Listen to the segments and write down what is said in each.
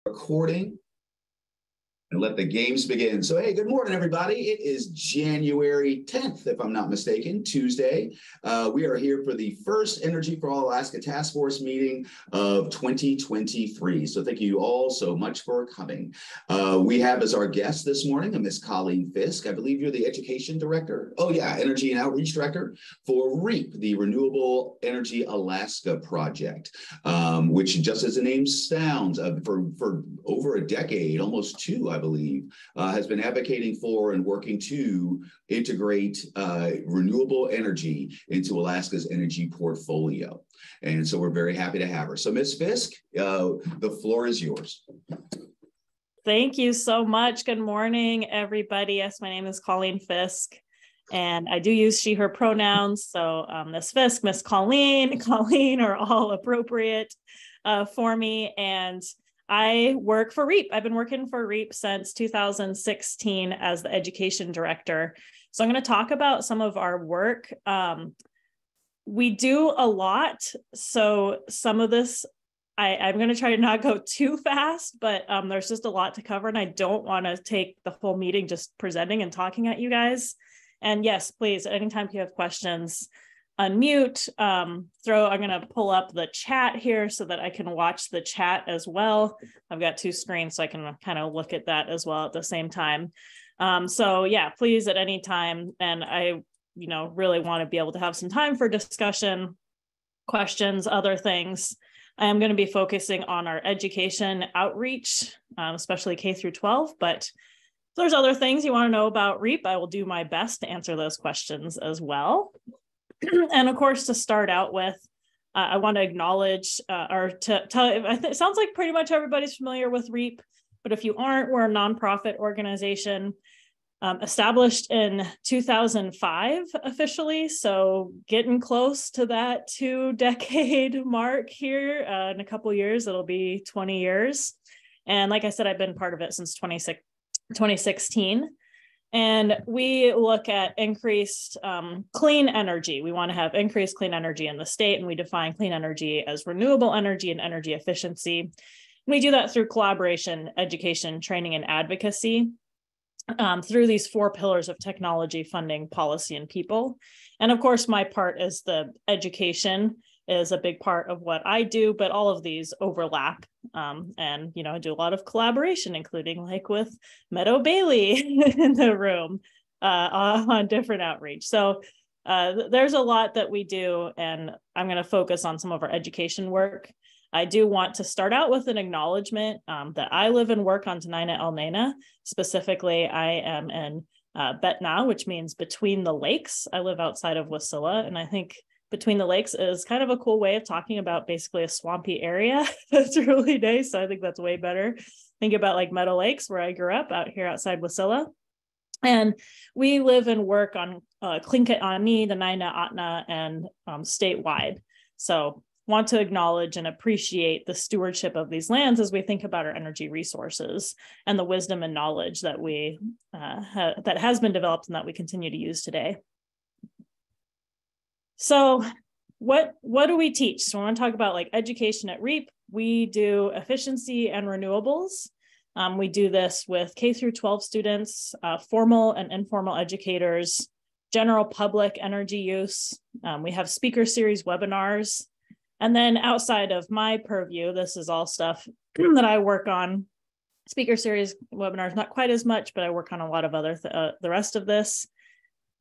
Recording and let the games begin. So, hey, good morning, everybody. It is January 10th, if I'm not mistaken, Tuesday. We are here for the first Energy for All Alaska Task Force meeting of 2023. So thank you all so much for coming. We have as our guest this morning, Miss Colleen Fisk. I believe you're the Education Director. Oh, yeah, Energy and Outreach Director for REAP, the Renewable Energy Alaska Project, which, just as the name sounds, for over a decade, almost two, I believe, has been advocating for and working to integrate renewable energy into Alaska's energy portfolio. And so we're very happy to have her. So Ms. Fisk, the floor is yours. Thank you so much. Good morning, everybody. Yes, my name is Colleen Fisk, and I do use she, her pronouns. So Ms. Fisk, Ms. Colleen are all appropriate for me. And I work for REAP. I've been working for REAP since 2016 as the education director. So I'm going to talk about some of our work. We do a lot. So some of this, I'm going to try to not go too fast, but there's just a lot to cover. And I don't want to take the whole meeting just presenting and talking at you guys. And yes, please, anytime you have questions, unmute, I'm going to pull up the chat here so that I can watch the chat as well. I've got two screens, so I can kind of look at that as well at the same time. So yeah, please at any time. And I, really want to be able to have some time for discussion, questions, other things. I am going to be focusing on our education outreach, especially K through 12, but if there's other things you want to know about REAP, I will do my best to answer those questions as well. And of course, to start out with, I want to acknowledge or to tell, it sounds like pretty much everybody's familiar with REAP, but if you aren't, we're a nonprofit organization established in 2005 officially. So getting close to that 2-decade mark here. In a couple of years, it'll be 20 years. And like I said, I've been part of it since 2016. And we look at increased clean energy. We want to have increased clean energy in the state, and we define clean energy as renewable energy and energy efficiency. We do that through collaboration, education, training, and advocacy through these 4 pillars of technology, funding, policy, and people. And of course, my part is the education is a big part of what I do, but all of these overlap. And, I do a lot of collaboration, including like with Meadow Bailey in the room on different outreach. So there's a lot that we do, and I'm going to focus on some of our education work. I do want to start out with an acknowledgement that I live and work on Tenina El Nena. Specifically, I am in Betna, which means between the lakes. I live outside of Wasilla, and I think between the lakes is kind of a cool way of talking about basically a swampy area. That's really nice. So I think that's way better. Think about like Meadow Lakes, where I grew up out here outside Wasilla. And we live and work on Tlingit Ani, the Naina Atna, and statewide. So want to acknowledge and appreciate the stewardship of these lands as we think about our energy resources and the wisdom and knowledge that that has been developed and that we continue to use today. So what do we teach? So I want to talk about like education at REAP. We do efficiency and renewables. We do this with K through 12 students, formal and informal educators, general public energy use. We have speaker series webinars. And then outside of my purview, this is all stuff that I work on. Speaker series webinars, not quite as much, but I work on a lot of other the rest of this.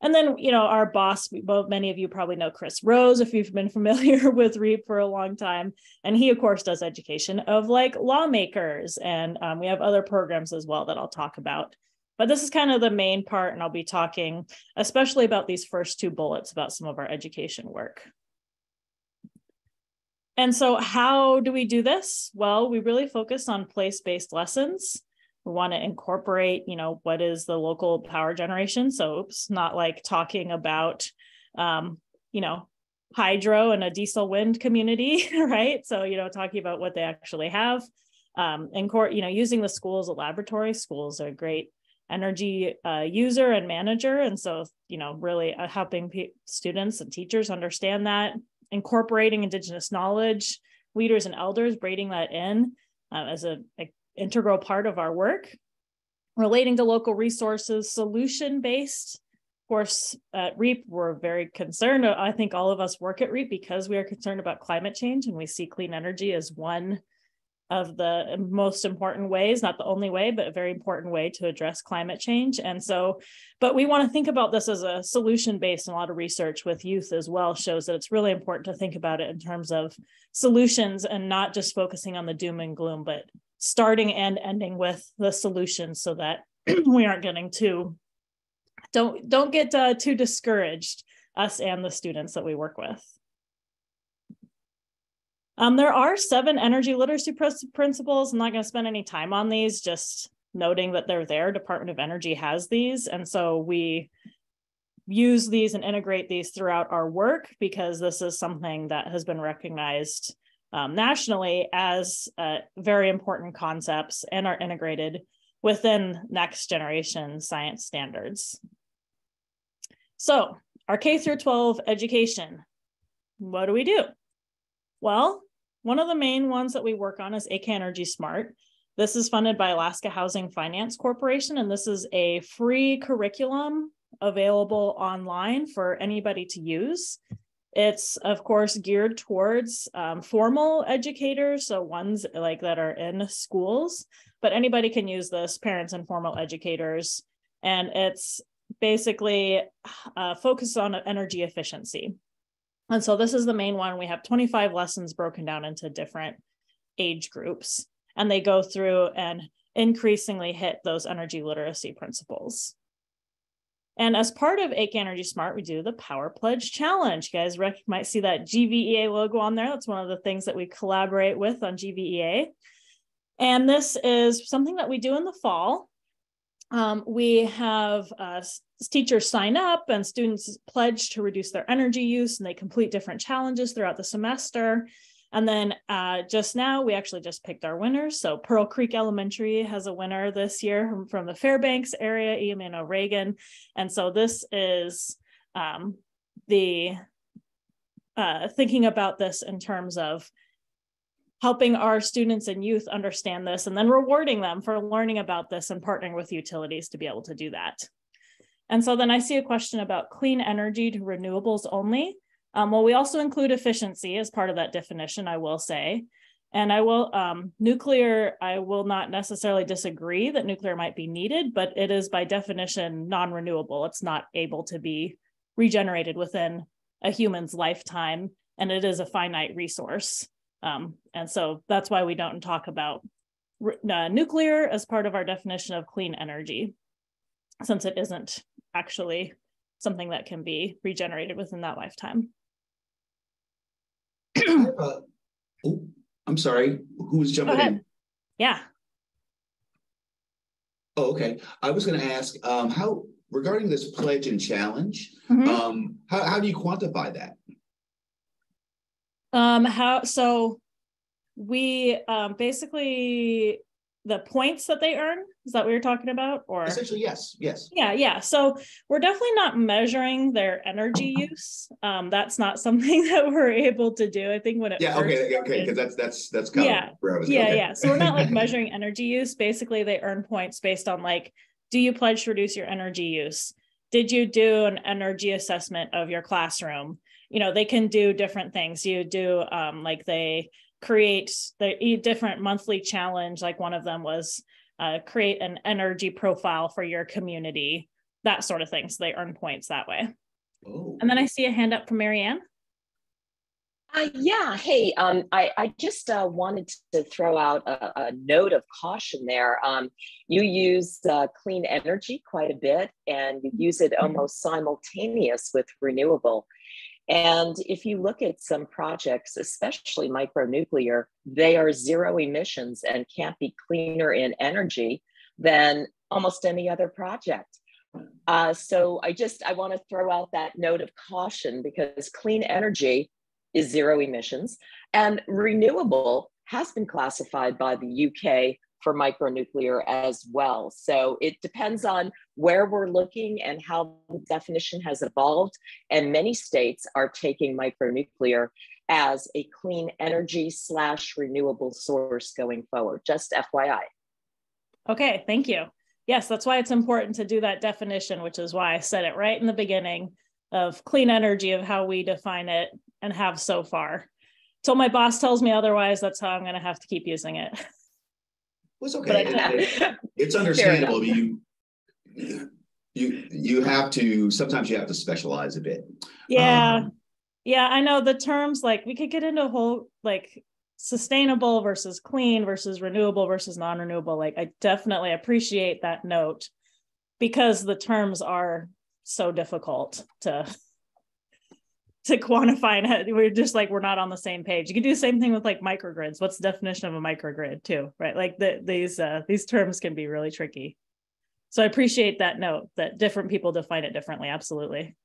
And then, our boss, many of you probably know Chris Rose, if you've been familiar with REAP for a long time. And he, of course, does education of like lawmakers. And we have other programs as well that I'll talk about. But this is kind of the main part. And I'll be talking especially about these first 2 bullets about some of our education work. And so how do we do this? Well, we really focus on place-based lessons. We want to incorporate, what is the local power generation. So it's not like talking about, hydro and a diesel wind community, right? So, talking about what they actually have. Using the school as a laboratory. Schools are a great energy user and manager. And so, really helping students and teachers understand that, incorporating Indigenous knowledge, leaders and elders, braiding that in as a integral part of our work. Relating to local resources, solution-based. Of course, at REAP, we're very concerned. I think all of us work at REAP because we are concerned about climate change, and we see clean energy as one of the most important ways, not the only way, but a very important way to address climate change. And so, but we want to think about this as a solution-based, and a lot of research with youth as well shows that it's really important to think about it in terms of solutions and not just focusing on the doom and gloom, but starting and ending with the solutions so that we aren't getting don't get too discouraged, us and the students that we work with. There are 7 energy literacy principles. I'm not going to spend any time on these, just noting that they're there. Department of Energy has these. And so we use these and integrate these throughout our work because this is something that has been recognized nationally as very important concepts and are integrated within next generation science standards. So our K through 12 education, what do we do? Well, one of the main ones that we work on is Akan Energy Smart. This is funded by Alaska Housing Finance Corporation, and this is a free curriculum available online for anybody to use. It's, of course, geared towards formal educators, so ones like that are in schools, but anybody can use this, parents and formal educators, and it's basically focused on energy efficiency. And so this is the main one. We have 25 lessons broken down into different age groups, and they go through and increasingly hit those energy literacy principles. And as part of Akan Energy Smart, we do the Power Pledge Challenge. You guys might see that GVEA logo on there. That's one of the things that we collaborate with on GVEA. And this is something that we do in the fall. We have teachers sign up and students pledge to reduce their energy use, and they complete different challenges throughout the semester. And then just now, we actually just picked our winners. So Pearl Creek Elementary has a winner this year from the Fairbanks area, EMN O'Regan. And so this is thinking about this in terms of helping our students and youth understand this, and then rewarding them for learning about this and partnering with utilities to be able to do that. And so then I see a question about clean energy to renewables only. Well, we also include efficiency as part of that definition, I will say. And I will, nuclear, I will not necessarily disagree that nuclear might be needed, but it is by definition non-renewable. It's not able to be regenerated within a human's lifetime, and it is a finite resource. And so that's why we don't talk about nuclear as part of our definition of clean energy, since it isn't actually something that can be regenerated within that lifetime. I'm sorry, who was jumping in? Yeah. Oh, okay. I was going to ask how, regarding this pledge and challenge, how do you quantify that? So we basically, the points that they earn, is that what you're talking about? Or essentially, yes. Yeah. So we're definitely not measuring their energy use. That's not something that we're able to do. I think when it okay, because that's kind of where I was going. Yeah. So we're not like measuring energy use. Basically, they earn points based on like, do you pledge to reduce your energy use? Did you do an energy assessment of your classroom? You know, they can do different things. You do like they create the different monthly challenge. Like one of them was create an energy profile for your community, that sort of thing. So they earn points that way. Oh. And then I see a hand up from Marianne. Yeah, hey, I just wanted to throw out a note of caution there. You use clean energy quite a bit, and you use it almost simultaneous with renewable. And if you look at some projects, especially micronuclear, they are zero emissions and can't be cleaner in energy than almost any other project. So I want to throw out that note of caution, because clean energy is zero emissions, and renewable has been classified by the UK for micronuclear as well. So it depends on where we're looking and how the definition has evolved. And many states are taking micronuclear as a clean energy / renewable source going forward, just FYI. Okay, thank you. Yes, that's why it's important to do that definition, which is why I said it right in the beginning of clean energy, of how we define it and have so far. Till my boss tells me otherwise, that's how I'm going to have to keep using it. Well, it's okay. It's understandable. You have to, sometimes you have to specialize a bit. Yeah. Yeah, I know the terms, like we could get into a whole like sustainable versus clean versus renewable versus non-renewable. Like I definitely appreciate that note because the terms are so difficult to quantify, and we're just like, we're not on the same page. You can do the same thing with like microgrids. What's the definition of a microgrid too, right? Like these terms can be really tricky. So I appreciate that note that different people define it differently. Absolutely.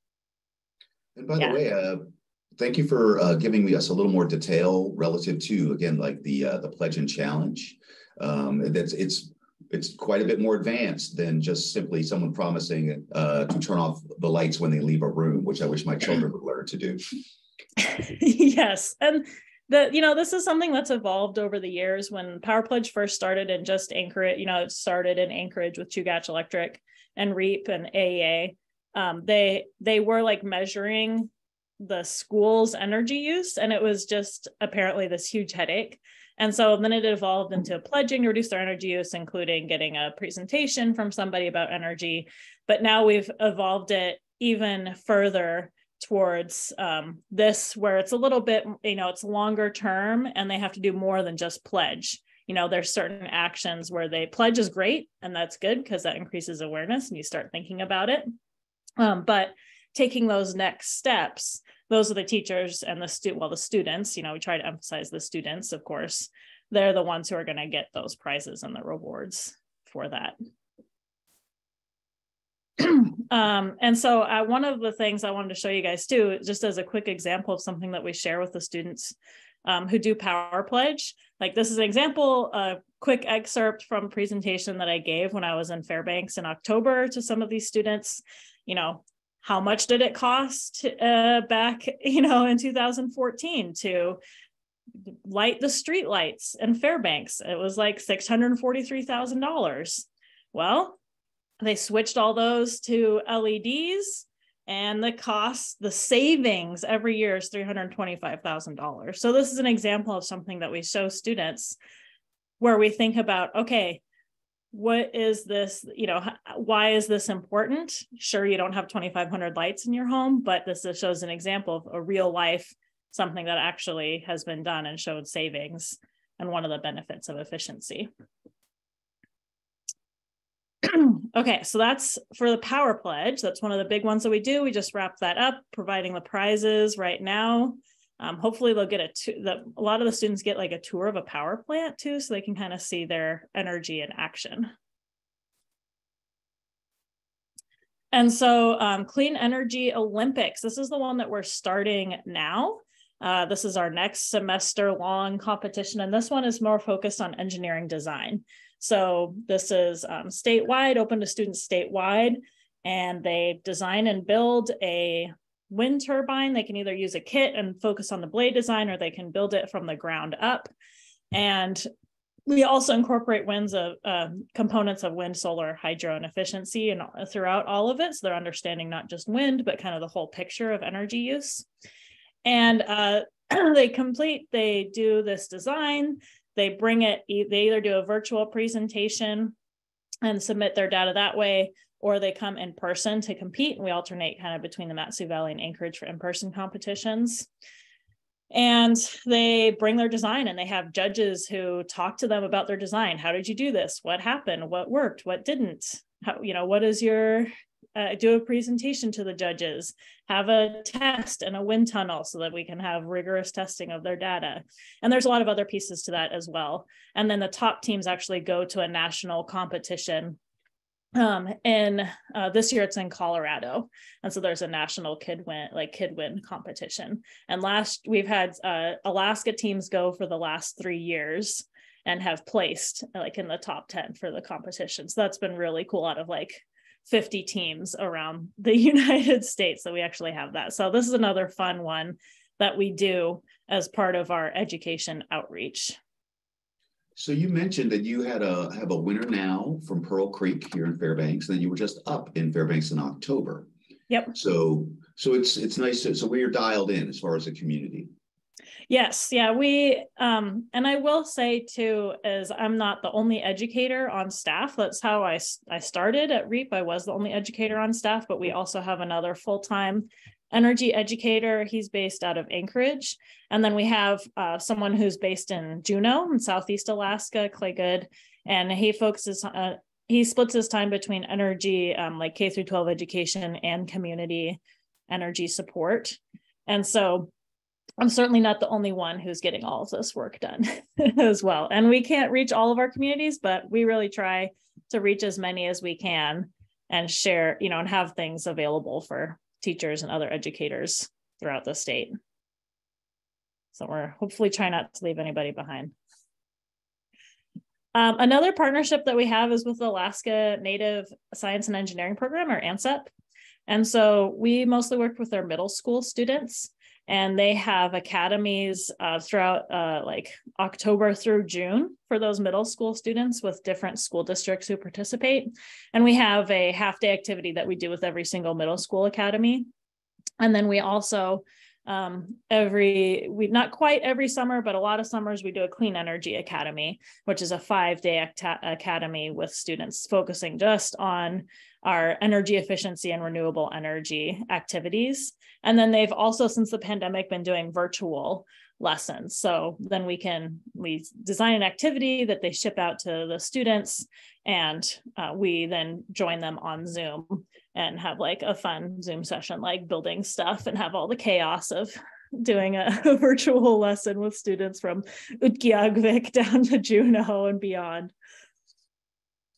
And by the way, thank you for giving us a little more detail relative to, again, like the pledge and challenge. It's quite a bit more advanced than just simply someone promising to turn off the lights when they leave a room, which I wish my children would learn to do. Yes. And this is something that's evolved over the years. When Power Pledge first started in just Anchorage, it started in Anchorage with Chugach Electric and REAP and AEA. They were like measuring the school's energy use, and it was just apparently this huge headache. And so then it evolved into pledging to reduce their energy use, including getting a presentation from somebody about energy. But now we've evolved it even further towards this, where it's a little bit, it's longer term, and they have to do more than just pledge. There's certain actions where they pledge is great, and that's good because that increases awareness and you start thinking about it. But taking those next steps, those are the teachers and the students, we try to emphasize the students, of course, they're the ones who are going to get those prizes and the rewards for that. And so one of the things I wanted to show you guys too, just as a quick example of something that we share with the students who do Power Pledge. Like this is an example, a quick excerpt from a presentation that I gave when I was in Fairbanks in October to some of these students. How much did it cost back, in 2014 to light the street lights in Fairbanks? It was like $643,000. Well, they switched all those to LEDs, and the savings every year is $325,000. So this is an example of something that we show students where we think about, okay, what is this, why is this important? Sure, you don't have 2,500 lights in your home, but this shows an example of a real life, something that actually has been done and showed savings and one of the benefits of efficiency. Okay, so that's for the Power Pledge. That's one of the big ones that we do. We just wrapped that up, providing the prizes right now. Hopefully they'll get a lot of the students get like a tour of a power plant too, so they can kind of see their energy in action. And so Clean Energy Olympics, this is the one that we're starting now. This is our next semester long competition, and this one is more focused on engineering design. So this is statewide, open to students statewide, and they design and build a wind turbine. They can either use a kit and focus on the blade design, or they can build it from the ground up. And we also incorporate components of wind, solar, hydro, and efficiency and throughout all of it. So they're understanding not just wind, but kind of the whole picture of energy use. And they do this design, they bring it, they either do a virtual presentation and submit their data that way, or they come in person to compete. And we alternate kind of between the Mat-Su Valley and Anchorage for in-person competitions. And they bring their design, and they have judges who talk to them about their design. How did you do this? What happened? What worked? What didn't? What is your, do a presentation to the judges, have a test and a wind tunnel so that we can have rigorous testing of their data. And there's a lot of other pieces to that as well. And then the top teams actually go to a national competition. This year it's in Colorado, and so there's a national kid win competition. And we've had Alaska teams go for the last 3 years and have placed like in the top 10 for the competition. So that's been really cool. Out of like 50 teams around the United States that we actually have that. So this is another fun one that we do as part of our education outreach. So you mentioned that you have a winner now from Pearl Creek here in Fairbanks, and then you were just up in Fairbanks in October. Yep. So it's nice. So we are dialed in as far as a community. Yes, yeah, we and I will say too, is I'm not the only educator on staff. That's how I started at REAP. I was the only educator on staff, but we also have another full-time energy educator. He's based out of Anchorage. And then we have someone who's based in Juneau in Southeast Alaska, Clay Good, and he focuses he splits his time between energy, like K through 12 education and community energy support. And so I'm certainly not the only one who's getting all of this work done as well. And we can't reach all of our communities, but we really try to reach as many as we can and share, you know, and have things available for teachers and other educators throughout the state. So we're hopefully trying not to leave anybody behind. Another partnership that we have is with the Alaska Native Science and Engineering Program, or ANSEP. And so we mostly work with their middle school students, and they have academies throughout like October through June for those middle school students with different school districts who participate. And we have a half-day activity that we do with every single middle school academy. And then we also, not quite every summer, but a lot of summers, we do a Clean Energy Academy, which is a 5-day academy with students focusing just on our energy efficiency and renewable energy activities. And then they've also, since the pandemic, been doing virtual lessons. So then we design an activity that they ship out to the students, and we then join them on Zoom and have like a fun Zoom session, like building stuff, and have all the chaos of doing a virtual lesson with students from Utqiagvik down to Juneau and beyond.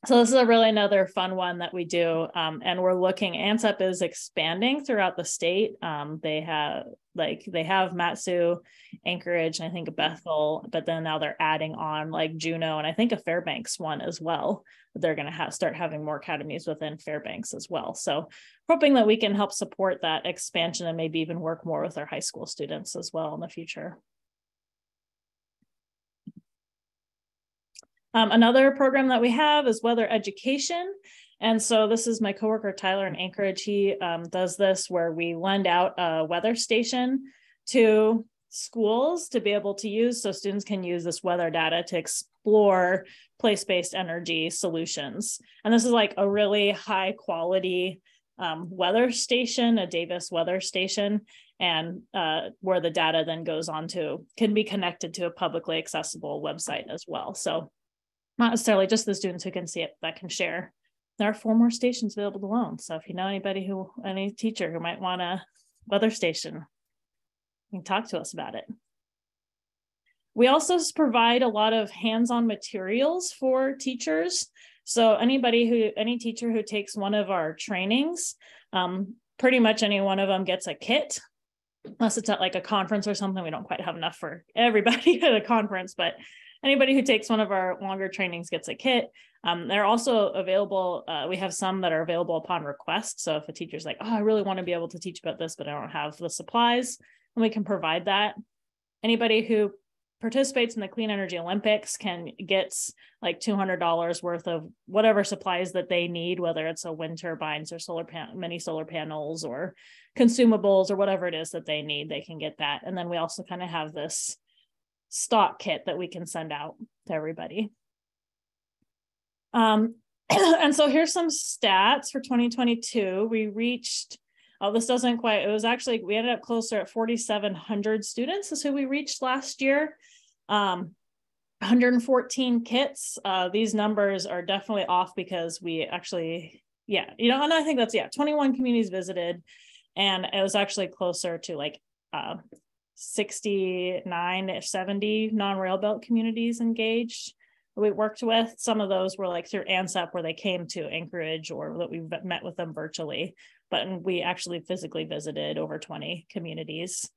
So this is another fun one that we do, and we're looking. ANSEP is expanding throughout the state. They have Matsu, Anchorage, and I think Bethel, but then now they're adding on like Juneau, and I think a Fairbanks one as well. They're going to start having more academies within Fairbanks as well. So hoping that we can help support that expansion and maybe even work more with our high school students as well in the future. Another program that we have is weather education. And so this is my coworker, Tyler, in Anchorage. He does this where we lend out a weather station to schools to be able to use, so students can use this weather data to explore place-based energy solutions. And this is like a really high quality weather station, a Davis weather station, and where the data then goes on to, can be connected to a publicly accessible website as well. So not necessarily just the students who can see it that can share. There are 4 more stations available to loan. So if you know any teacher who might want a weather station, you can talk to us about it. We also provide a lot of hands-on materials for teachers. So any teacher who takes one of our trainings, pretty much any one of them gets a kit, unless it's at like a conference or something. We don't quite have enough for everybody at a conference, but anybody who takes one of our longer trainings gets a kit. They're also available. We have some that are available upon request. So if a teacher's like, oh, I really want to be able to teach about this, but I don't have the supplies, then we can provide that. Anybody who participates in the Clean Energy Olympics gets like $200 worth of whatever supplies that they need, whether it's a wind turbines or mini solar panels or consumables or whatever it is that they need, they can get that. And then we also kind of have this stock kit that we can send out to everybody. And so here's some stats for 2022. We reached, this doesn't quite, it was actually, we ended up closer at 4,700 students is who we reached last year. 114 kits. These numbers are definitely off because we actually, and I think that's, 21 communities visited, and it was actually closer to like 69 or 70 non-rail belt communities engaged we worked with. Some of those were like through ANSEP, where they came to Anchorage, or that we met with them virtually, but we actually physically visited over 20 communities.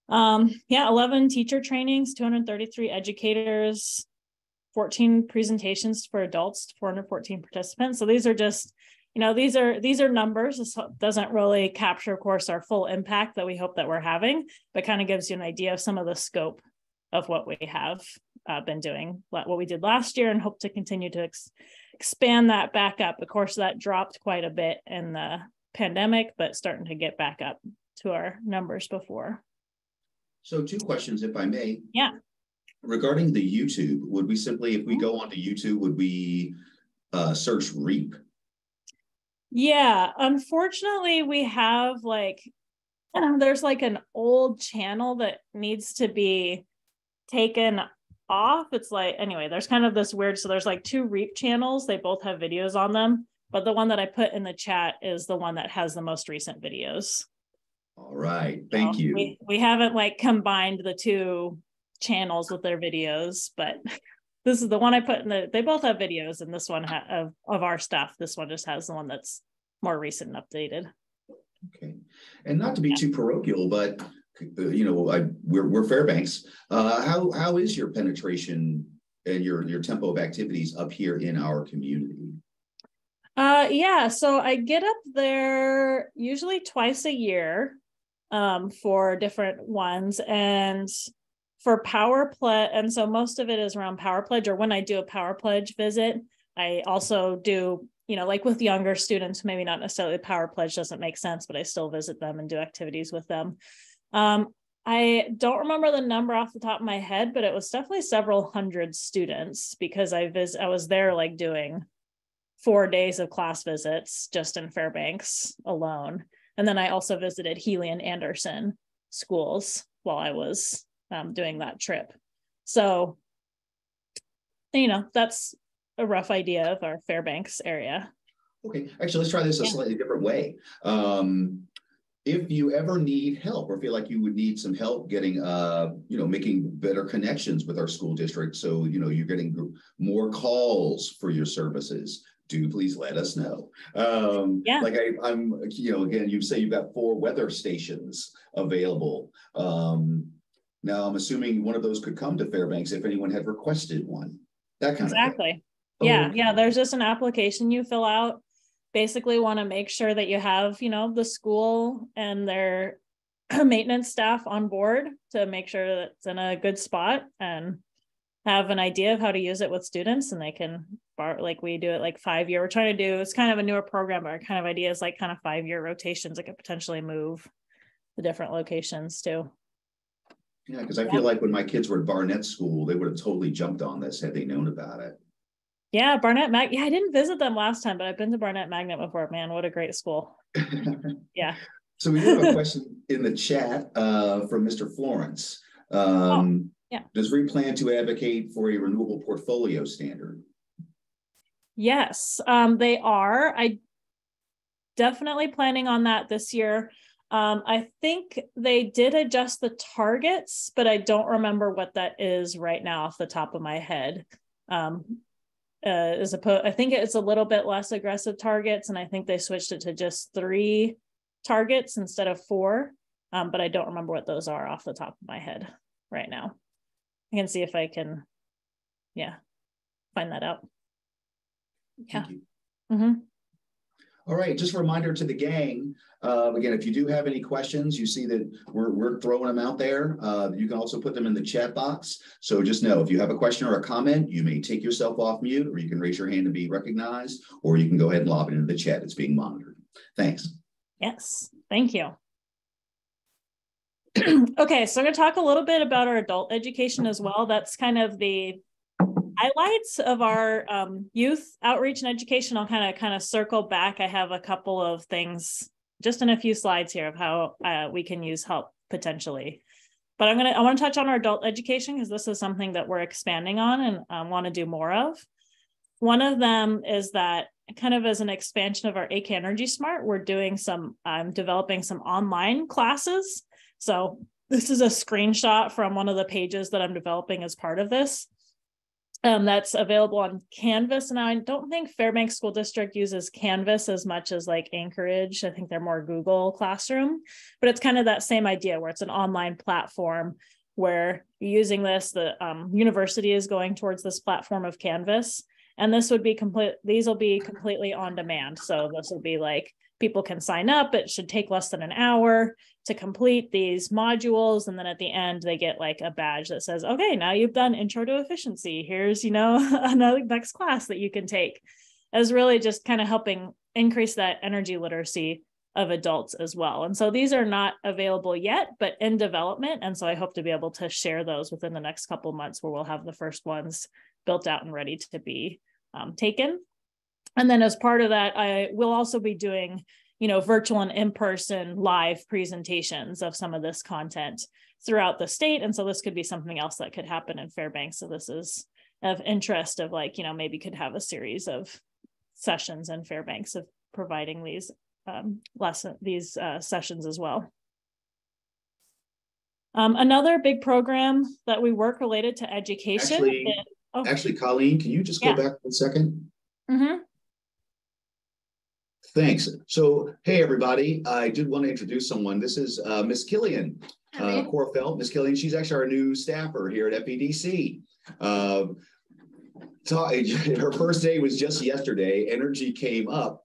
11 teacher trainings, 233 educators, 14 presentations for adults, 414 participants. So these are just, these are numbers. This doesn't really capture, of course, our full impact that we hope that we're having, but kind of gives you an idea of some of the scope of what we have been doing what we did last year and hope to continue to expand that back up. Of course, that dropped quite a bit in the pandemic, but starting to get back up to our numbers before. So 2 questions, if I may. Yeah. Regarding the YouTube, would we simply, if we go onto YouTube, would we search REAP? Yeah, unfortunately, we have like, there's like an old channel that needs to be taken off. It's like, anyway, there's kind of this weird, so there's like 2 REAP channels. They both have videos on them, but the one that I put in the chat is the one that has the most recent videos. All right, thank you. We haven't like combined the 2 channels with their videos, but this is the one I put in they both have videos, and this one of our stuff. This one just has the one that's more recent and updated. Okay, and not to be too parochial, but we're Fairbanks. How is your penetration and your tempo of activities up here in our community? Yeah, so I get up there usually twice a year for different ones, and for Power Pledge, and so most of it is around Power Pledge, or when I do a Power Pledge visit, I also do, like with younger students, maybe not necessarily the Power Pledge doesn't make sense, but I still visit them and do activities with them. I don't remember the number off the top of my head, but it was definitely several hundred students, because I was there like doing 4 days of class visits just in Fairbanks alone. And then I also visited Healy and Anderson schools while I was doing that trip. So, that's a rough idea of our Fairbanks area. Okay, actually, let's try this a slightly different way. If you ever need help or feel like you would need some help getting, making better connections with our school district, so, you're getting more calls for your services, do please let us know. Like I'm, again, you say you've got 4 weather stations available. Now I'm assuming one of those could come to Fairbanks if anyone had requested one. That kind of thing. Yeah, okay. yeah. There's just an application you fill out. Basically want to make sure that you have, the school and their maintenance staff on board to make sure that it's in a good spot, and have an idea of how to use it with students, and they can like we do it like 5-year. We're trying to do, it's kind of a newer program, but our kind of idea is like kind of 5-year rotations that could potentially move the different locations too. Yeah, because I feel like when my kids were at Barnett School, they would have totally jumped on this had they known about it. Yeah, Barnett Mag. Yeah, I didn't visit them last time, but I've been to Barnett Magnet before. Man, what a great school. Yeah. So we do have a question in the chat from Mr. Florence. Does REAP plan to advocate for a renewable portfolio standard? Yes, they are. I definitely planning on that this year. I think they did adjust the targets, but I don't remember what that is right now off the top of my head. I think it's a little bit less aggressive targets, and I think they switched it to just 3 targets instead of 4. But I don't remember what those are off the top of my head right now. I can see if I can, find that out. Thank you. Mm-hmm. All right, just a reminder to the gang. Again, if you do have any questions, you see that we're throwing them out there. You can also put them in the chat box. So just know, if you have a question or a comment, you may take yourself off mute, or you can raise your hand and be recognized, or you can go ahead and lob it into the chat. It's being monitored. Thanks. Yes, thank you. Okay, so I'm going to talk a little bit about our adult education as well. That's kind of the highlights of our youth outreach and education. I'll kind of circle back. I have a couple of things just in a few slides here of how we can use help potentially. But I want to touch on our adult education, because this is something that we're expanding on and want to do more of. One of them is that, kind of as an expansion of our Akan Energy Smart, we're doing I'm developing some online classes. So this is a screenshot from one of the pages that I'm developing as part of this. That's available on Canvas. Now, I don't think Fairbanks School District uses Canvas as much as like Anchorage. I think they're more Google Classroom, but it's kind of that same idea where it's an online platform where using this, the university is going towards this platform of Canvas. And this would be these will be completely on demand. So this will be like people can sign up. It should take less than an hour to complete these modules. And then at the end, they get like a badge that says, okay, now you've done Intro to Efficiency. Here's, another next class that you can take. As really just kind of helping increase that energy literacy of adults as well. And so these are not available yet, but in development. And so I hope to be able to share those within the next couple of months, where we'll have the first ones built out and ready to be taken. And then as part of that, I will also be doing, virtual and in-person live presentations of some of this content throughout the state. And so this could be something else that could happen in Fairbanks. So this is of interest of maybe could have a series of sessions in Fairbanks of providing these sessions as well. Another big program that we work related to education. Actually, Colleen, can you just go back 1 second? Mm-hmm. Thanks. So, hey, everybody, I did want to introduce someone. This is Miss Killian Korfeld. Miss Killian, she's actually our new staffer here at FEDC. Her first day was just yesterday. Energy came up,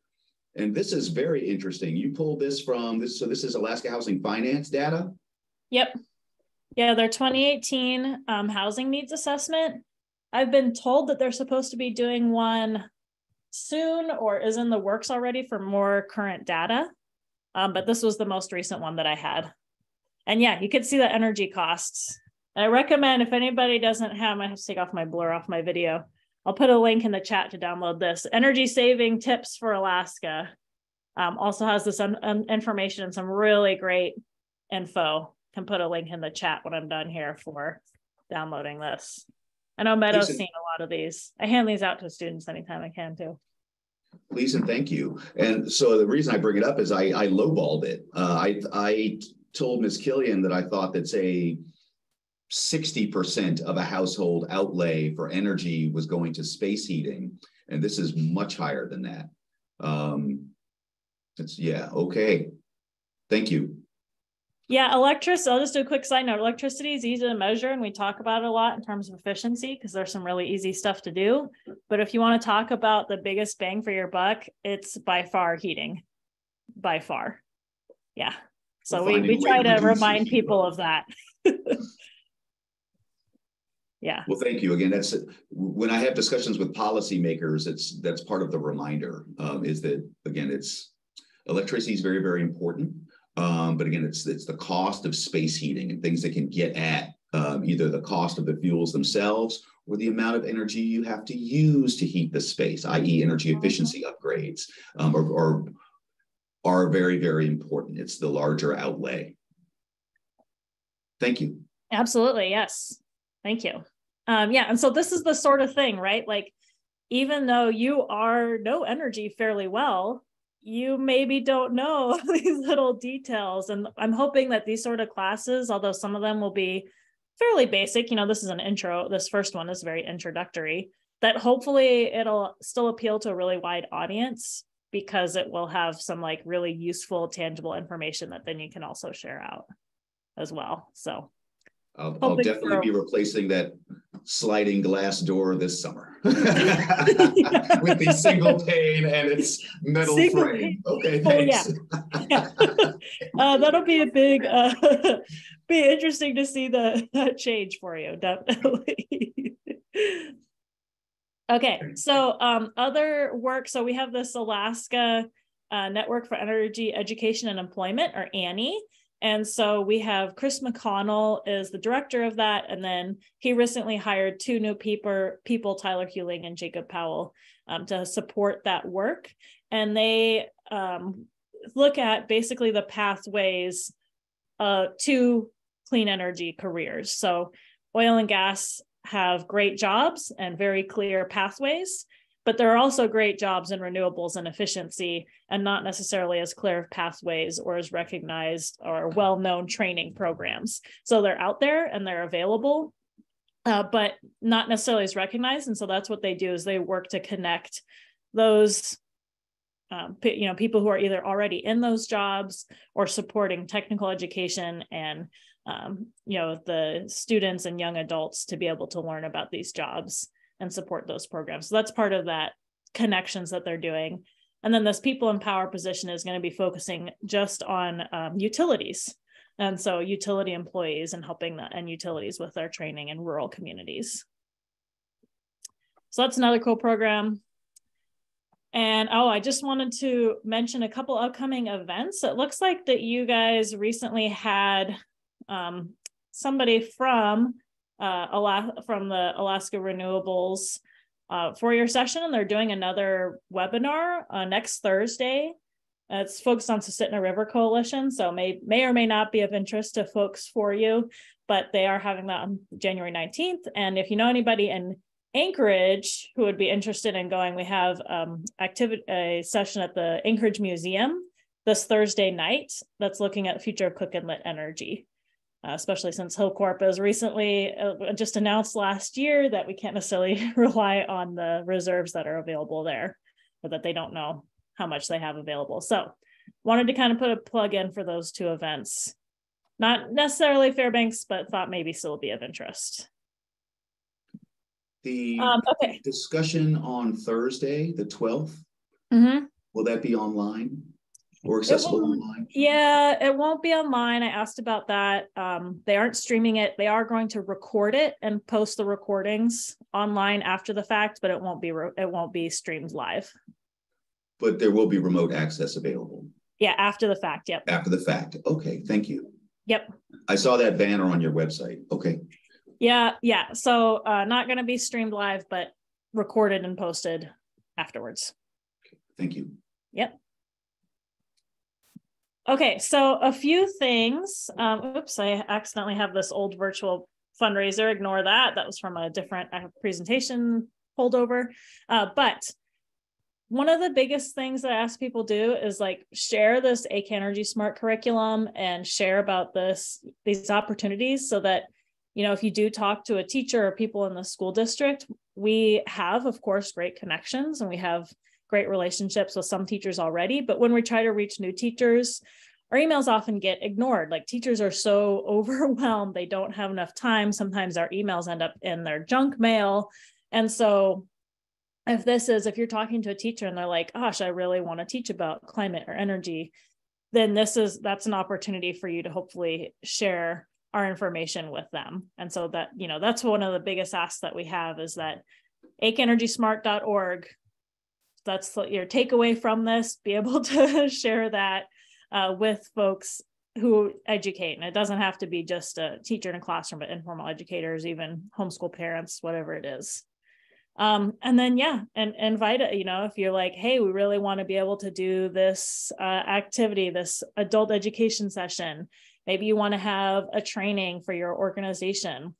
and this is very interesting. You pulled this from this, so this is Alaska Housing Finance data? Yep. Yeah, their 2018 housing needs assessment. I've been told that they're supposed to be doing one soon or is in the works already for more current data. But this was the most recent one that I had. And yeah, you could see the energy costs. I recommend if anybody doesn't have, I have to take off my blur off my video. I'll put a link in the chat to download this. Energy saving tips for Alaska. Also has this information and some really great info. Can put a link in the chat when I'm done here for downloading this. I know Meadow's seen a lot of these. I hand these out to students anytime I can too. Please and thank you. And so the reason I bring it up is I lowballed it. I told Ms. Killian that I thought that, say, 60% of a household outlay for energy was going to space heating, and this is much higher than that. Okay. Thank you. Yeah, electricity, I'll just do a quick side note. Electricity is easy to measure, and we talk about it a lot in terms of efficiency because there's some really easy stuff to do. But if you want to talk about the biggest bang for your buck, it's by far heating, by far. Yeah. So we try to remind people of that. Yeah. Well, thank you again. That's when I have discussions with policymakers, that's part of the reminder is that, again, electricity is very, very important. But again, it's the cost of space heating and things that can get at either the cost of the fuels themselves or the amount of energy you have to use to heat the space, i.e. energy efficiency upgrades, are very, very important. It's the larger outlay. Thank you. Absolutely. Yes. Thank you. Yeah. And so this is the sort of thing, right? Like, even though you know energy fairly well, you maybe don't know these little details. And I'm hoping that these sort of classes, although some of them will be fairly basic, this is an intro, this first one is very introductory, that hopefully it'll still appeal to a really wide audience because it will have some like really useful, tangible information that then you can also share out as well. So I'll definitely be replacing that sliding glass door this summer with the single pane and its metal frame. Okay, thanks. Oh, yeah. That'll be a big, be interesting to see that change for you, definitely. Okay, so other work. So we have this Alaska Network for Energy Education and Employment, or ANE. And so we have Chris McConnell is the director of that. And then he recently hired 2 new people, Tyler Hewling and Jacob Powell, to support that work. And they look at basically the pathways to clean energy careers. So oil and gas have great jobs and very clear pathways, but there are also great jobs in renewables and efficiency, and not necessarily as clear pathways or as recognized or well-known training programs. So they're out there and they're available, but not necessarily as recognized. And so that's what they do, is they work to connect those people who are either already in those jobs or supporting technical education and the students and young adults to be able to learn about these jobs and support those programs. So that's part of that connections that they're doing. And then this people in power position is going to be focusing just on utilities. And so utility employees and helping the end utilities with their training in rural communities. So that's another cool program. And I just wanted to mention a couple upcoming events. It looks like that you guys recently had somebody from the Alaska Renewables for your session, and they're doing another webinar next Thursday. It's focused on Susitna River Coalition, so may or may not be of interest to folks for you, but they are having that on January 19th. And if you know anybody in Anchorage who would be interested in going, we have a session at the Anchorage Museum this Thursday night that's looking at the future of cook and lit energy, especially since Hillcorp has recently just announced last year that we can't necessarily rely on the reserves that are available there, or that they don't know how much they have available. So wanted to kind of put a plug in for those two events. Not necessarily Fairbanks, but thought maybe still be of interest. The discussion on Thursday, the 12th, will that be online or accessible online? Yeah, it won't be online. I asked about that. They aren't streaming it. They are going to record it and post the recordings online after the fact, but it won't be streamed live. But there will be remote access available. Yeah, after the fact. Yep. After the fact. Okay, thank you. Yep. I saw that banner on your website. Okay. Yeah. So not going to be streamed live, but recorded and posted afterwards. Okay, thank you. Yep. Okay, so a few things. Oops, I accidentally have this old virtual fundraiser. Ignore that. That was from a different presentation holdover. But one of the biggest things that I ask people do is like share this Akan Energy Smart curriculum and share about these opportunities, so that, you know, if you do talk to a teacher or people in the school district, we have, of course, great connections and we have great relationships with some teachers already. But when we try to reach new teachers, our emails often get ignored. Like, teachers are so overwhelmed, they don't have enough time. Sometimes our emails end up in their junk mail. And so if you're talking to a teacher and they're like, gosh, I really want to teach about climate or energy, then that's an opportunity for you to hopefully share our information with them. And so that, you know, that's one of the biggest asks that we have, is that akanenergysmart.org, that's your takeaway from this, be able to share that with folks who educate. And it doesn't have to be just a teacher in a classroom, but informal educators, even homeschool parents, whatever it is. And then, and invite it, you know, if you're like, hey, we really want to be able to do this activity, this adult education session, maybe you want to have a training for your organization.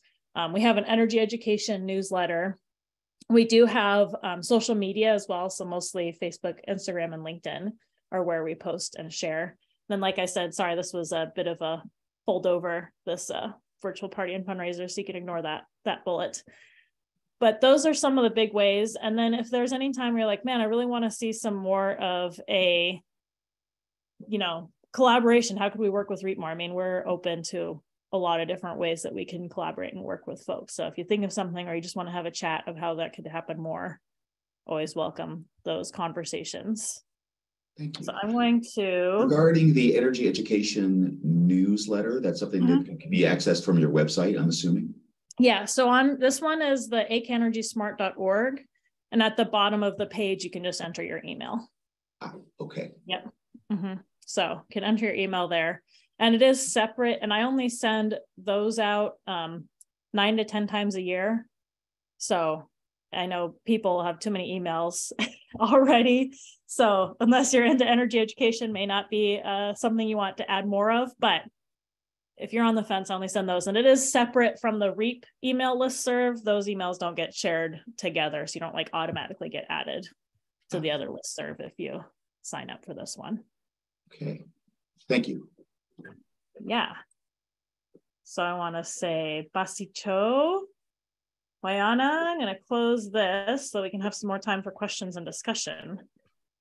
We have an energy education newsletter. We do have social media as well. So mostly Facebook, Instagram, and LinkedIn are where we post and share. Then, like I said, sorry, this was a bit of a holdover, this virtual party and fundraiser, so you can ignore that bullet. But those are some of the big ways. And then if there's any time where you're like, man, I really want to see some more of a, you know, collaboration. How could we work with REAP more? I mean, we're open to a lot of different ways that we can collaborate and work with folks. So if you think of something, or you just want to have a chat of how that could happen more, always welcome those conversations. Thank you. So I'm going to... Regarding the energy education newsletter, that's something that can be accessed from your website, I'm assuming? Yeah, so on this one is the akanenergysmart.org, and at the bottom of the page, you can just enter your email. Okay. Yep. So you can enter your email there, and it is separate, and I only send those out 9 to 10 times a year. So I know people have too many emails already. So unless you're into energy education, may not be something you want to add more of, but if you're on the fence, I only send those. And it is separate from the REAP email listserv. Those emails don't get shared together, so you don't like automatically get added to the other listserv if you sign up for this one. Okay, thank you. Yeah. So I want to say Basicho, Wayana. I'm going to close this so we can have some more time for questions and discussion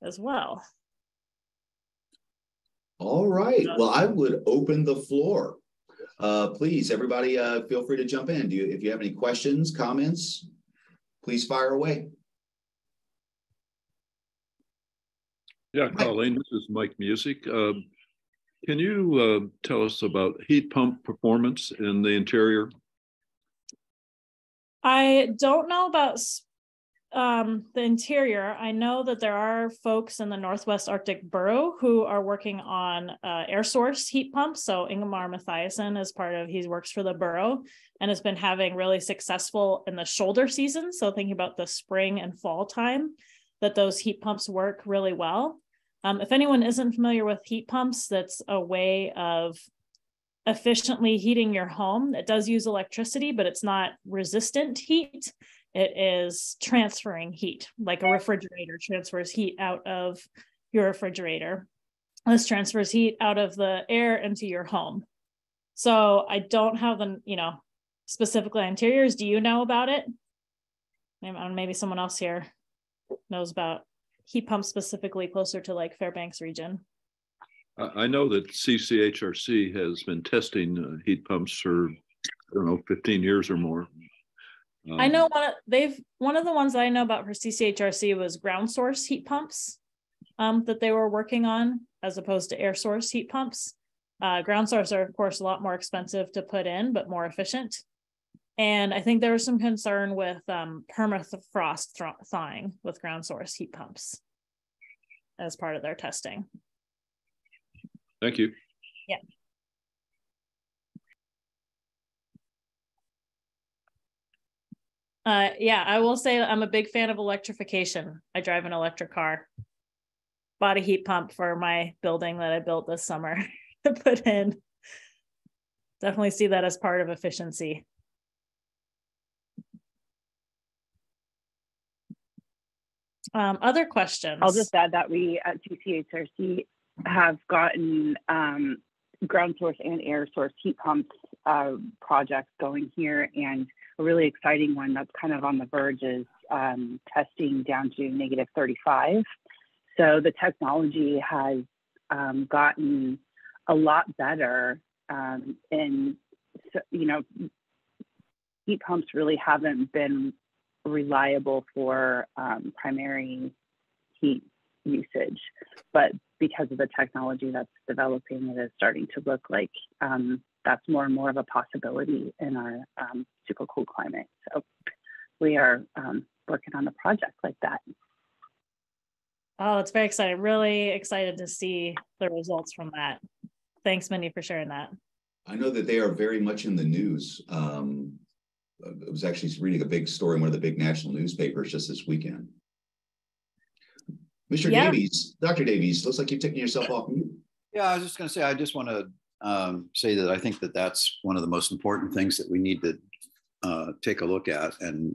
as well. All right. Well, I would open the floor. Please, everybody, feel free to jump in. If you have any questions, comments, please fire away. Yeah, Colleen, this is Mike Music. Can you tell us about heat pump performance in the interior? I don't know about the interior. I know that there are folks in the Northwest Arctic Borough who are working on air source heat pumps. So Ingemar Mathiasen is he works for the borough and has been having really successful in the shoulder season. So thinking about the spring and fall time, that those heat pumps work really well. If anyone isn't familiar with heat pumps, that's a way of efficiently heating your home. It does use electricity, but it's not resistant heat. It is transferring heat, like a refrigerator transfers heat out of your refrigerator. This transfers heat out of the air into your home. So I don't have the, specifically interiors. Do you know about it? Maybe someone else here knows about heat pumps specifically closer to like Fairbanks region. I know that CCHRC has been testing heat pumps for, 15 years or more. I know one of the ones that I know about for CCHRC was ground source heat pumps that they were working on, as opposed to air source heat pumps. Ground source are, of course, a lot more expensive to put in, but more efficient. And I think there was some concern with permafrost thawing with ground source heat pumps as part of their testing. Thank you. Yeah. Yeah, I will say I'm a big fan of electrification. I drive an electric car. Bought a heat pump for my building that I built this summer to put in. Definitely see that as part of efficiency. Other questions? I'll just add that we at CCHRC have gotten ground source and air source heat pumps projects going here, and a really exciting one that's kind of on the verge is testing down to -35. So the technology has gotten a lot better, and heat pumps really haven't been reliable for primary heat usage, but because of the technology that's developing, it is starting to look like that's more and more of a possibility in our super cool climate. So we are working on a project like that. Oh, it's very exciting. Really excited to see the results from that. Thanks, Mindy, for sharing that. I know that they are very much in the news. I was actually reading a big story in one of the big national newspapers just this weekend. Mr. Davies, Dr. Davies, looks like you've taken yourself off mute. Yeah, I was just going to say, I just want to say that I think that that's one of the most important things that we need to take a look at, and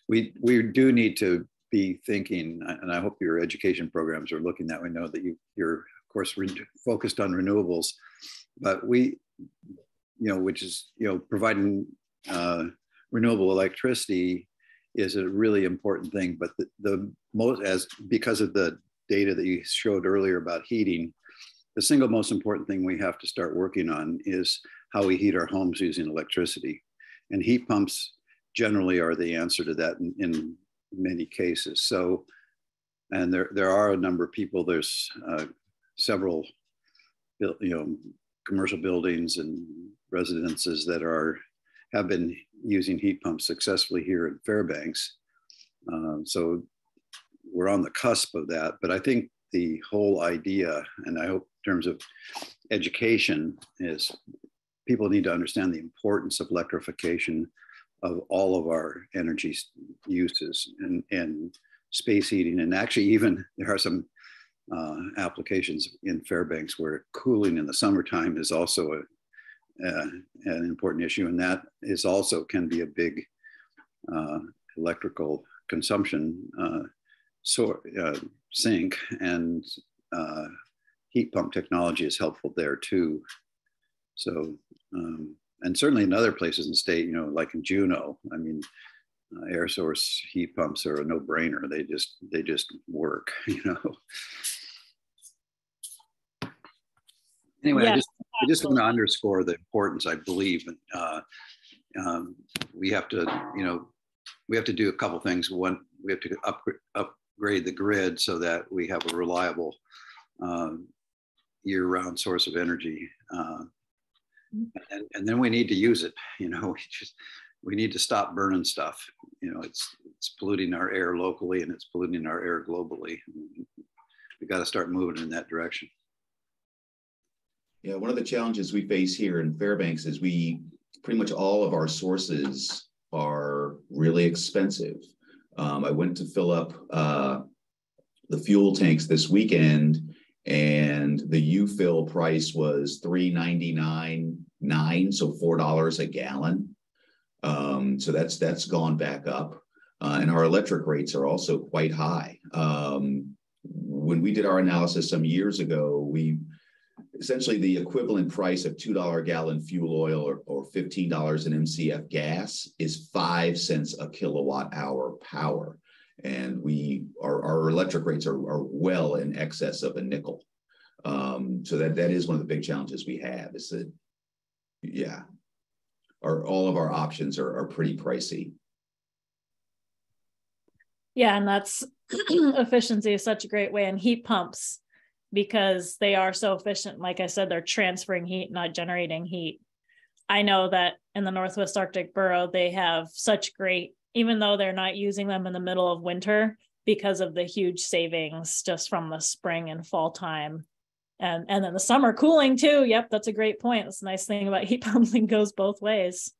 we do need to be thinking, and I hope your education programs are looking that way. Know that you're of course focused on renewables, but which is providing renewable electricity is a really important thing. But because of the data that you showed earlier about heating, the single most important thing we have to start working on is how we heat our homes using electricity. And heat pumps generally are the answer to that in many cases. So, and there are a number of people, there's several, commercial buildings and residences that have been using heat pumps successfully here in Fairbanks. So we're on the cusp of that, but I think the whole idea, and I hope in terms of education, is people need to understand the importance of electrification of all of our energy uses and space heating. And actually even there are some applications in Fairbanks where cooling in the summertime is also an important issue. And that is also can be a big electrical consumption sink, and heat pump technology is helpful there too. So, and certainly in other places in the state, like in Juneau, I mean, air source heat pumps are a no-brainer. They just work, Anyway, yeah, I just want to underscore the importance, I believe, we have to do a couple things. One, we have to upgrade upgrade the grid so that we have a reliable year-round source of energy. And then we need to use it. We need to stop burning stuff. It's polluting our air locally and it's polluting our air globally. We got to start moving in that direction. Yeah, one of the challenges we face here in Fairbanks is pretty much all of our sources are really expensive. I went to fill up the fuel tanks this weekend, and the U-fill price was $3.99.9, so $4 a gallon. So that's gone back up, and our electric rates are also quite high. When we did our analysis some years ago, essentially the equivalent price of $2 gallon fuel oil or $15 an MCF gas is 5 cents a kilowatt hour power. And our electric rates are well in excess of a nickel. So that is one of the big challenges we have, is that, yeah, all of our options are pretty pricey. Yeah, and that's efficiency is such a great way. And heat pumps, because they are so efficient. Like I said, they're transferring heat, not generating heat. I know that in the Northwest Arctic Borough, they have such great, even though they're not using them in the middle of winter, because of the huge savings just from the spring and fall time. And then the summer cooling too. Yep, that's a great point. That's a nice thing about heat pumps, it goes both ways.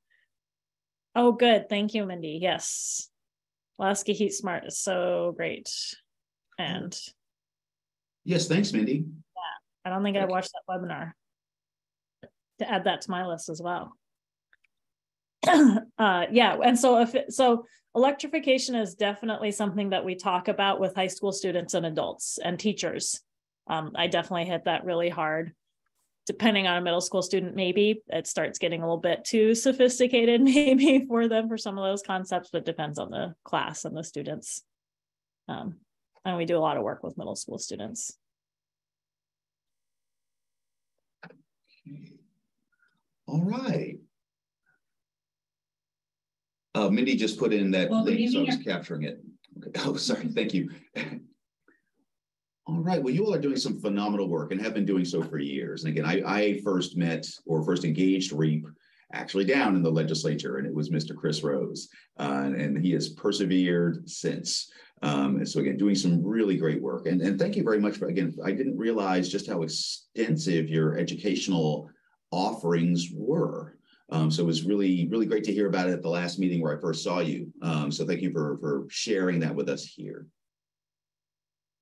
Oh, good. Thank you, Mindy. Yes. Alaska Heat Smart is so great. And yes, thanks, Mindy. Yeah, I don't think I watched that webinar. To add that to my list as well. Yeah, and so electrification is definitely something that we talk about with high school students and adults and teachers. I definitely hit that really hard. Depending on a middle school student, maybe it starts getting a little bit too sophisticated, maybe for them for some of those concepts, but it depends on the class and the students. And we do a lot of work with middle school students. All right. Mindy just put in that link, so I was capturing it. Okay. Oh, sorry. Thank you. All right. Well, you all are doing some phenomenal work and have been doing so for years. And again, I first engaged REAP actually down in the legislature, and it was Mr. Chris Rose, and he has persevered since. And so again, doing some really great work. And thank you very much for, again, I didn't realize just how extensive your educational offerings were. So it was really, really great to hear about it at the last meeting where I first saw you. So thank you for sharing that with us here.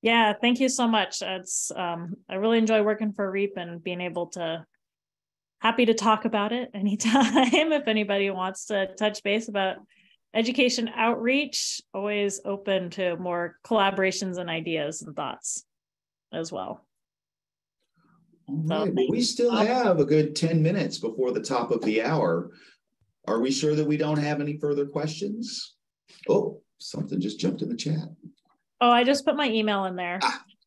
Yeah, thank you so much. It's I really enjoy working for REAP and being able to, happy to talk about it anytime. If anybody wants to touch base about education outreach, always open to more collaborations and ideas and thoughts as well. All right, well, we still have a good 10 minutes before the top of the hour. Are we sure that we don't have any further questions? Oh, something just jumped in the chat. Oh, I just put my email in there.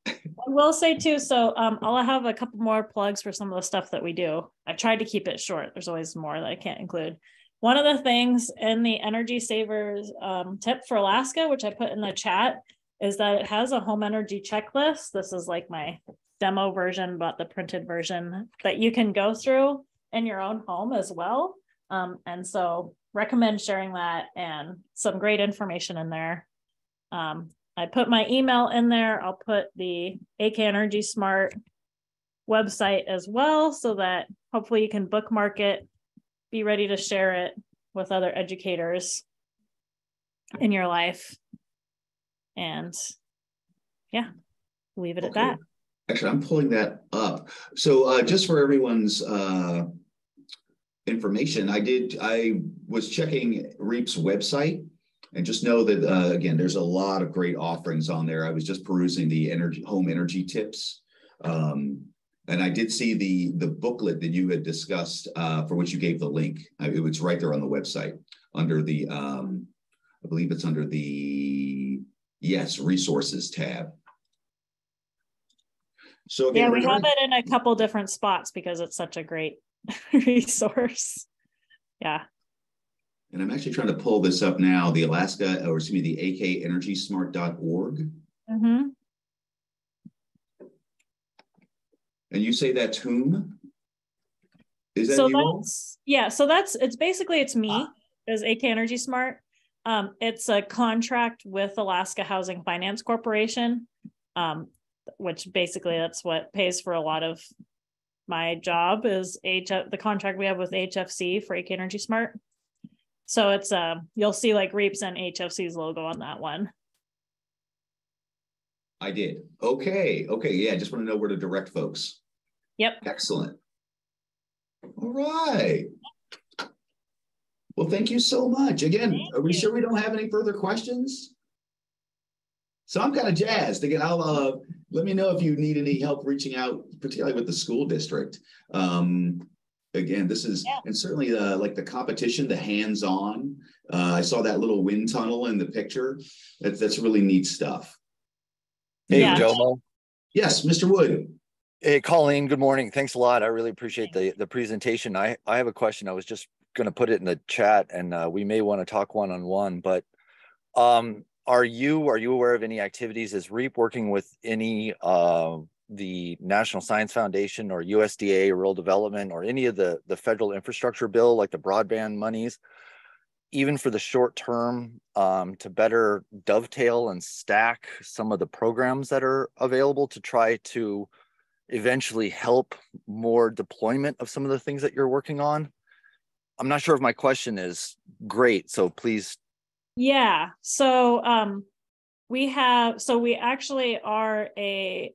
I will say too, so I'll have a couple more plugs for some of the stuff that we do. I tried to keep it short. There's always more that I can't include. One of the things in the Energy Savers tip for Alaska, which I put in the chat, is that it has a home energy checklist. This is like my demo version, but the printed version that you can go through in your own home as well. And so recommend sharing that, and some great information in there. I put my email in there. I'll put the AK Energy Smart website as well, so that hopefully you can bookmark it, be ready to share it with other educators in your life. And yeah, leave it at that. Actually, I'm pulling that up. So just for everyone's information, I was checking REAP's website, and just know that, again, there's a lot of great offerings on there. I was just perusing the home energy tips. And I did see the booklet that you had discussed, for which you gave the link. It was right there on the website under the, I believe it's under the, yes, resources tab. So again, yeah, we have it in a couple different spots because it's such a great resource. Yeah. And I'm actually trying to pull this up now, the AKEnergysmart.org. Mm-hmm. And you say that's whom? Is that So you all? that's, yeah, so that's, it's basically, it's me as AK Energy Smart. It's a contract with Alaska Housing Finance Corporation, which basically that's what pays for a lot of my job is the contract we have with HFC for AK Energy Smart. So it's you'll see like REAP's and HFC's logo on that one. I did. Okay. Okay. Yeah. I just want to know where to direct folks. Yep. Excellent. All right. Well, thank you so much. Again, are we sure we don't have any further questions? So I'm kind of jazzed. Again, I'll let me know if you need any help reaching out, particularly with the school district. Again, this is, and certainly like the competition, the hands-on. I saw that little wind tunnel in the picture. That's really neat stuff. Hey, Yeah. Jomo. Yes, Mr. Wood. Hey, Colleen, good morning. Thanks a lot. I really appreciate the presentation. I have a question. I was just going to put it in the chat, and we may want to talk one-on-one, but are you aware of any activities? Is REAP working with any the National Science Foundation or USDA or Rural Development or any of the federal infrastructure bill, like the broadband monies, even for the short term, to better dovetail and stack some of the programs that are available to try to eventually help more deployment of some of the things that you're working on? I'm not sure if my question is great, so please. Yeah, so we actually are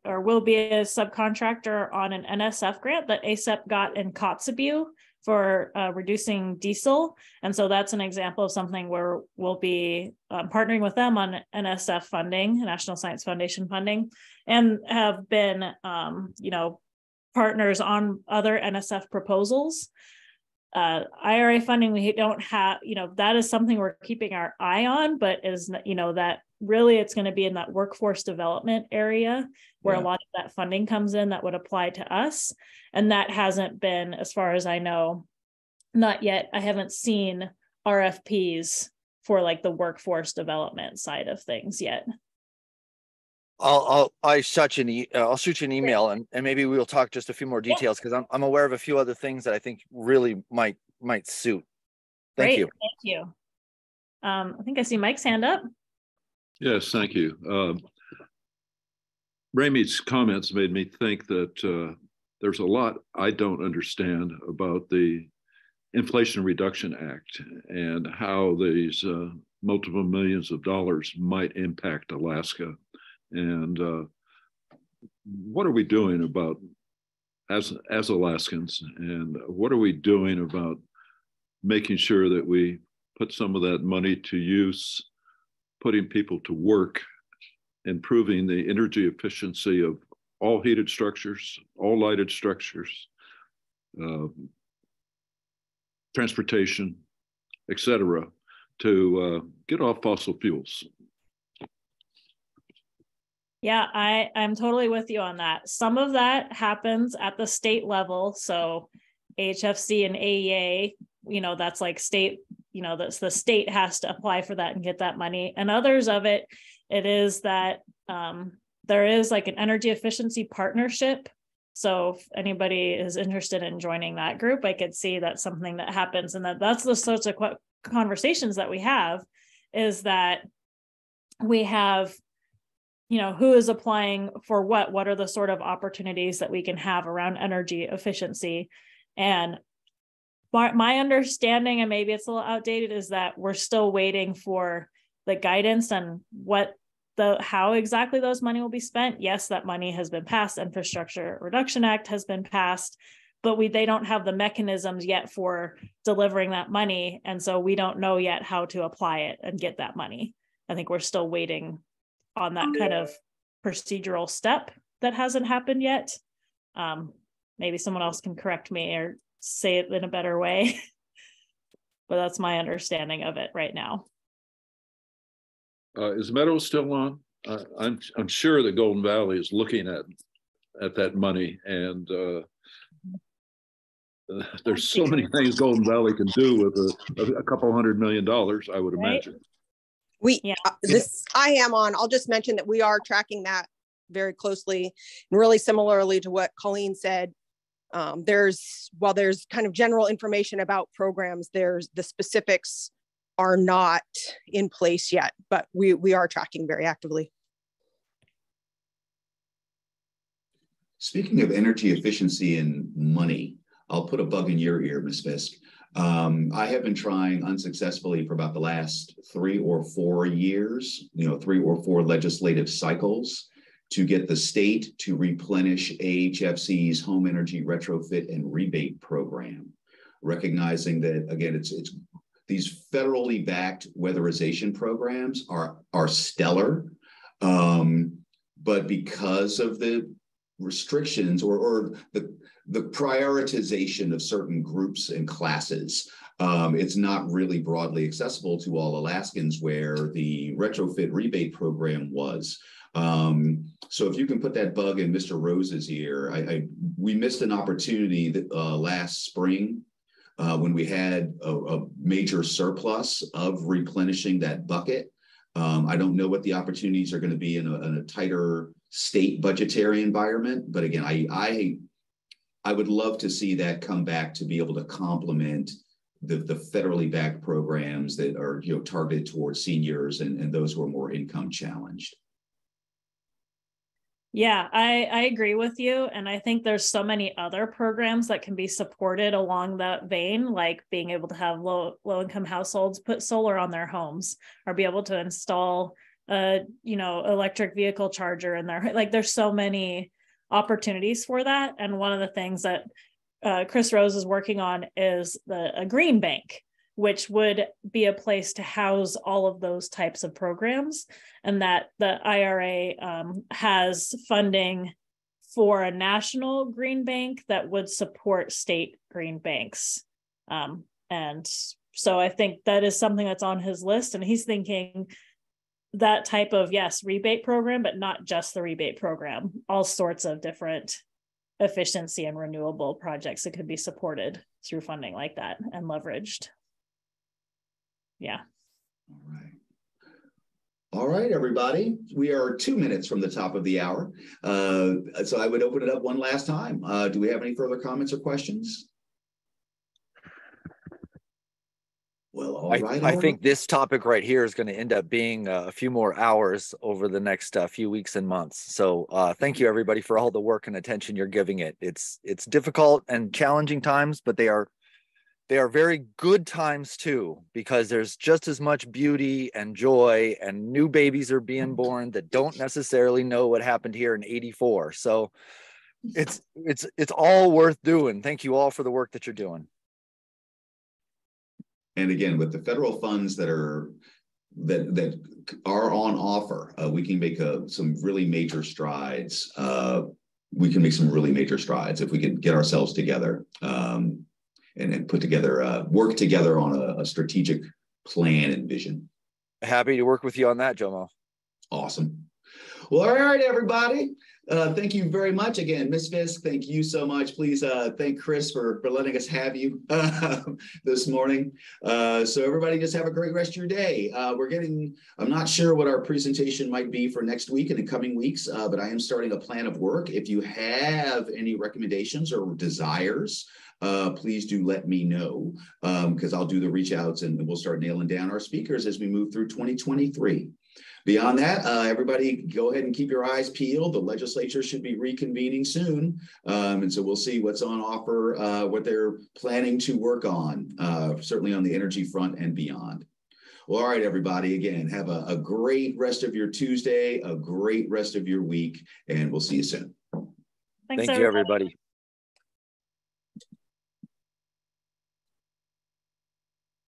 or will be a subcontractor on an NSF grant that ANSEP got in Kotzebue for reducing diesel. And so that's an example of something where we'll be partnering with them on NSF funding, National Science Foundation funding, and have been, partners on other NSF proposals. IRA funding, we don't have, that is something we're keeping our eye on, but is, that really it's going to be in that workforce development area where a lot of that funding comes in that would apply to us. And that hasn't been, as far as I know, not yet. I haven't seen RFPs for like the workforce development side of things yet. I'll shoot you an email, and maybe we'll talk just a few more details, because I'm aware of a few other things that I think really might suit. Thank you. Thank you. I think I see Mike's hand up. Yes, thank you. Ramey's comments made me think that there's a lot I don't understand about the Inflation Reduction Act and how these multiple millions of dollars might impact Alaska. And what are we doing about as Alaskans, and what are we doing about making sure that we put some of that money to use, putting people to work, improving the energy efficiency of all heated structures, all lighted structures, transportation, etc., to get off fossil fuels? Yeah, I'm totally with you on that. Some of that happens at the state level. So HFC and AEA, that's like state, that's the state has to apply for that and get that money. And others of it is that there is like an energy efficiency partnership. So if anybody is interested in joining that group, I could see that's something that happens. And that's the sorts of conversations that we have, is that we have, who is applying for what are the sort of opportunities that we can have around energy efficiency. And my understanding, and maybe it's a little outdated, is that we're still waiting for the guidance on how exactly those money will be spent. Yes, that money has been passed. Infrastructure Reduction Act has been passed, but they don't have the mechanisms yet for delivering that money. And so we don't know yet how to apply it and get that money. I think we're still waiting on that kind of procedural step that hasn't happened yet. Maybe someone else can correct me or say it in a better way, but that's my understanding of it right now. Is Meadows still on? I'm sure that Golden Valley is looking at that money, and there's so many things Golden Valley can do with a couple $100 million, I would imagine. I'll just mention that we are tracking that very closely, and really similarly to what Colleen said. While there's kind of general information about programs, the specifics are not in place yet, but we are tracking very actively. Speaking of energy efficiency and money, I'll put a bug in your ear, Ms. Fisk. I have been trying unsuccessfully for about the last 3 or 4 years, 3 or 4 legislative cycles, to get the state to replenish AHFC's home energy retrofit and rebate program, recognizing that, again, it's these federally backed weatherization programs are stellar, but because of the restrictions or the prioritization of certain groups and classes, it's not really broadly accessible to all Alaskans, where the retrofit rebate program was. So if you can put that bug in Mr. Rose's ear, we missed an opportunity that, last spring when we had a major surplus of replenishing that bucket. I don't know what the opportunities are going to be in a tighter state budgetary environment, but again, I would love to see that come back to be able to complement the federally backed programs that are targeted towards seniors and those who are more income challenged. Yeah, I agree with you. And I think there's so many other programs that can be supported along that vein, like being able to have low income households put solar on their homes, or be able to install electric vehicle charger in there. Like, there's so many opportunities for that. And one of the things that Chris Rose is working on is a green bank, which would be a place to house all of those types of programs, and that the IRA has funding for a national green bank that would support state green banks. And so I think that is something that's on his list, and he's thinking that type of, yes, rebate program, but not just the rebate program, all sorts of different efficiency and renewable projects that could be supported through funding like that and leveraged. Yeah. All right, everybody. We are 2 minutes from the top of the hour. So I would open it up one last time. Do we have any further comments or questions? Well, all right. I think this topic right here is going to end up being a few more hours over the next few weeks and months. So thank you, everybody, for all the work and attention you're giving it. It's difficult and challenging times, but they are very good times too, because there's just as much beauty and joy, and new babies are being born that don't necessarily know what happened here in '84. So it's all worth doing. Thank you all for the work that you're doing. And again, with the federal funds that are on offer, we can make some really major strides. We can make some really major strides if we can get ourselves together. And put together, work together on a strategic plan and vision. Happy to work with you on that, Jomo. Awesome. Well, all right, everybody. Thank you very much. Again, Ms. Fisk, thank you so much. Please thank Chris for letting us have you this morning. So everybody just have a great rest of your day. I'm not sure what our presentation might be for next week and the coming weeks, but I am starting a plan of work. If you have any recommendations or desires, please do let me know, because I'll do the reach outs and we'll start nailing down our speakers as we move through 2023. Beyond that, everybody go ahead and keep your eyes peeled. The legislature should be reconvening soon. And so we'll see what's on offer, what they're planning to work on, certainly on the energy front and beyond. Well, all right, everybody, again, have a great rest of your Tuesday, a great rest of your week, and we'll see you soon. Thanks, Thank you, everybody.